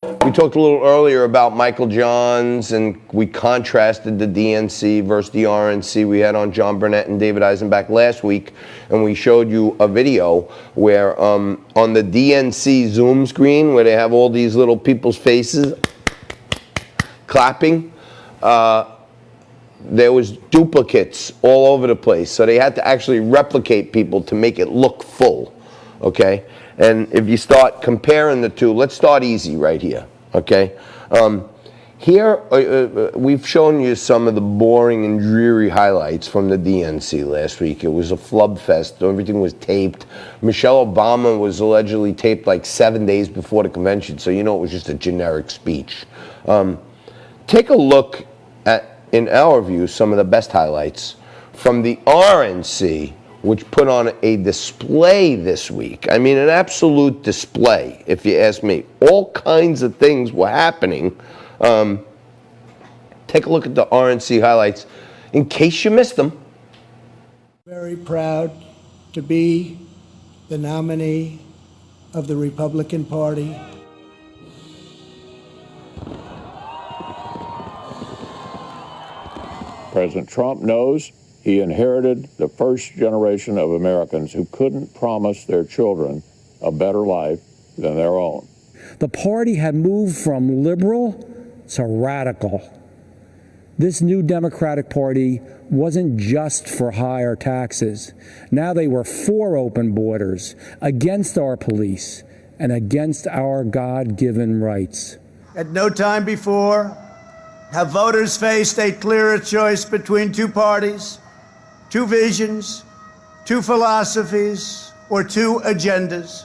We talked a little earlier about Michael Johns, and we contrasted the DNC versus the RNC. We had on John Burnett and David Eisenbach last week, and we showed you a video where on the DNC Zoom screen, where they have all these little people's faces clapping, there was duplicates all over the place. So they had to actually replicate people to make it look full, okay? And if you start comparing the two, let's start easy right here, okay? Here, we've shown you some of the boring and dreary highlights from the DNC last week. It was a flub fest. Everything was taped. Michelle Obama was allegedly taped like 7 days before the convention, so you know it was just a generic speech. Take a look at, in our view, some of the best highlights from the RNC, which put on a display this week. I mean, an absolute display, if you ask me. All kinds of things were happening. Take a look at the RNC highlights in case you missed them. Very proud to be the nominee of the Republican Party. President Trump knows he inherited the first generation of Americans who couldn't promise their children a better life than their own. The party had moved from liberal to radical. This new Democratic Party wasn't just for higher taxes. Now they were for open borders, against our police, and against our God-given rights. At no time before have voters faced a clearer choice between two parties, two visions, two philosophies, or two agendas.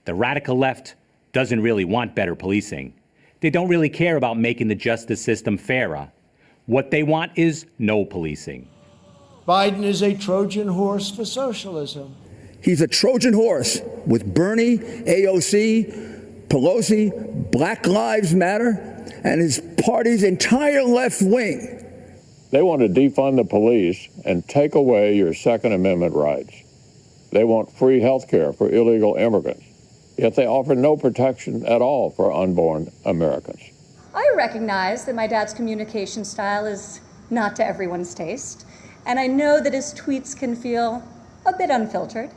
The radical left doesn't really want better policing. They don't really care about making the justice system fairer. What they want is no policing. Biden is a Trojan horse for socialism. He's a Trojan horse with Bernie, AOC, Pelosi, Black Lives Matter, and his party's entire left wing. They want to defund the police and take away your Second Amendment rights. They want free health care for illegal immigrants, yet they offer no protection at all for unborn Americans. I recognize that my dad's communication style is not to everyone's taste, and I know that his tweets can feel a bit unfiltered.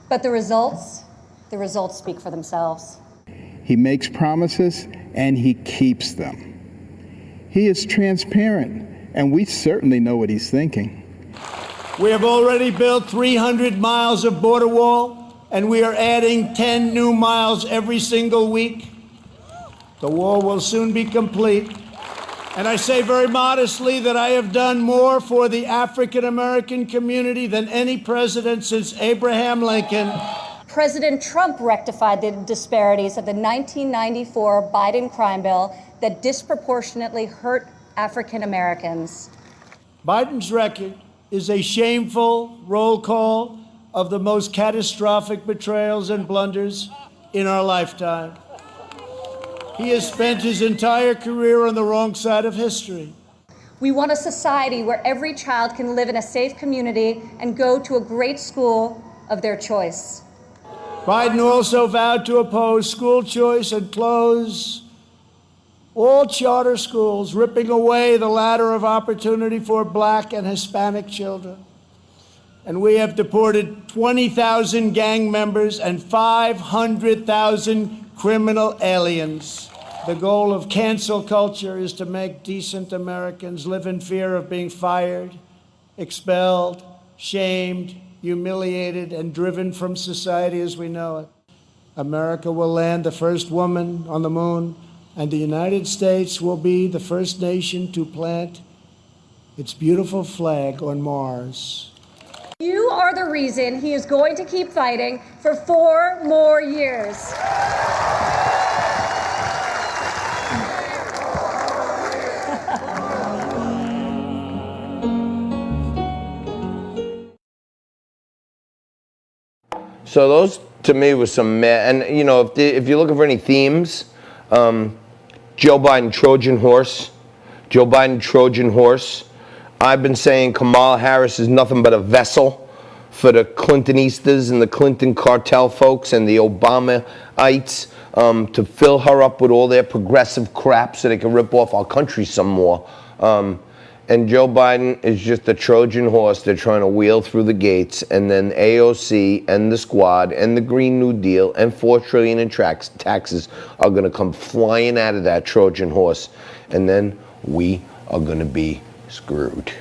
But the results speak for themselves. He makes promises and he keeps them. He is transparent, and we certainly know what he's thinking. We have already built 300 miles of border wall, and we are adding 10 new miles every single week. The wall will soon be complete. And I say very modestly that I have done more for the African American community than any president since Abraham Lincoln. President Trump rectified the disparities of the 1994 Biden crime bill that disproportionately hurt African Americans. Biden's record is a shameful roll call of the most catastrophic betrayals and blunders in our lifetime. He has spent his entire career on the wrong side of history. We want a society where every child can live in a safe community and go to a great school of their choice. Biden also vowed to oppose school choice and close all charter schools, ripping away the ladder of opportunity for Black and Hispanic children. And we have deported 20,000 gang members and 500,000 criminal aliens. The goal of cancel culture is to make decent Americans live in fear of being fired, expelled, shamed, humiliated, and driven from society as we know it. America will land the first woman on the moon, and the United States will be the first nation to plant its beautiful flag on Mars. You are the reason he is going to keep fighting for 4 more years. So those, to me, was some and you know, if you're looking for any themes, Joe Biden Trojan horse, Joe Biden Trojan horse. I've been saying Kamala Harris is nothing but a vessel for the Clintonistas and the Clinton cartel folks and the Obamaites. to fill her up with all their progressive crap so they can rip off our country some more. And Joe Biden is just a Trojan horse they're trying to wheel through the gates, and then AOC and the squad and the Green New Deal and $4 trillion in taxes are going to come flying out of that Trojan horse, and then we are going to be screwed.